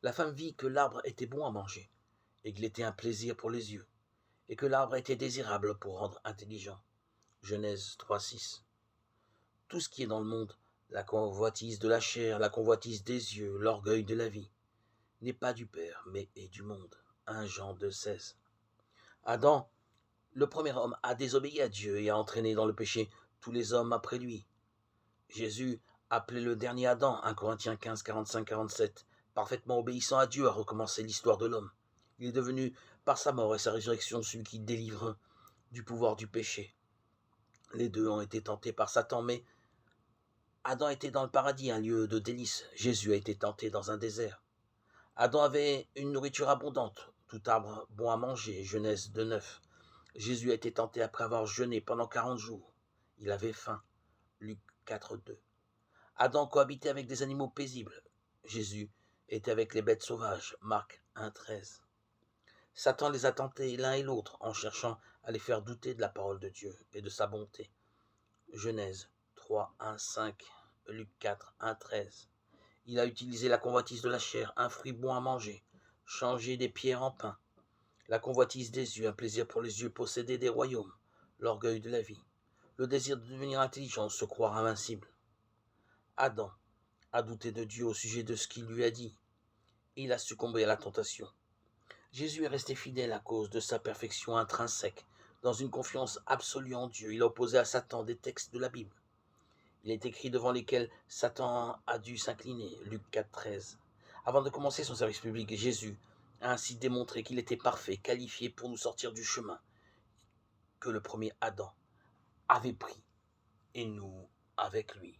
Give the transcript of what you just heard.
La femme vit que l'arbre était bon à manger, et qu'il était un plaisir pour les yeux, et que l'arbre était désirable pour rendre intelligent. Genèse 3:6. Tout ce qui est dans le monde, la convoitise de la chair, la convoitise des yeux, l'orgueil de la vie, n'est pas du Père, mais est du monde. 1 Jean 2,16. Adam, le premier homme, a désobéi à Dieu et a entraîné dans le péché tous les hommes après lui. Jésus, appelé le dernier Adam, 1 Corinthiens 15, 45-47, parfaitement obéissant à Dieu, a recommencé l'histoire de l'homme. Il est devenu, par sa mort et sa résurrection, celui qui délivre du pouvoir du péché. Les deux ont été tentés par Satan, mais Adam était dans le paradis, un lieu de délices. Jésus a été tenté dans un désert. Adam avait une nourriture abondante, tout arbre bon à manger, Genèse 2,9. Jésus a été tenté après avoir jeûné pendant 40 jours. Il avait faim, Luc 4,2. Adam cohabitait avec des animaux paisibles. Jésus était avec les bêtes sauvages, Marc 1,13. Satan les a tentés l'un et l'autre en cherchant à les faire douter de la parole de Dieu et de sa bonté. Genèse 3,1-5, Luc 4,1-13. Il a utilisé la convoitise de la chair, un fruit bon à manger, changer des pierres en pain. La convoitise des yeux, un plaisir pour les yeux, posséder des royaumes, l'orgueil de la vie, le désir de devenir intelligent, se croire invincible. Adam a douté de Dieu au sujet de ce qu'il lui a dit. Il a succombé à la tentation. Jésus est resté fidèle à cause de sa perfection intrinsèque, dans une confiance absolue en Dieu. Il a opposé à Satan des textes de la Bible. Il est écrit devant lesquels Satan a dû s'incliner, Luc 4,13. Avant de commencer son service public, Jésus a ainsi démontré qu'il était parfait, qualifié pour nous sortir du chemin que le premier Adam avait pris, et nous avec lui.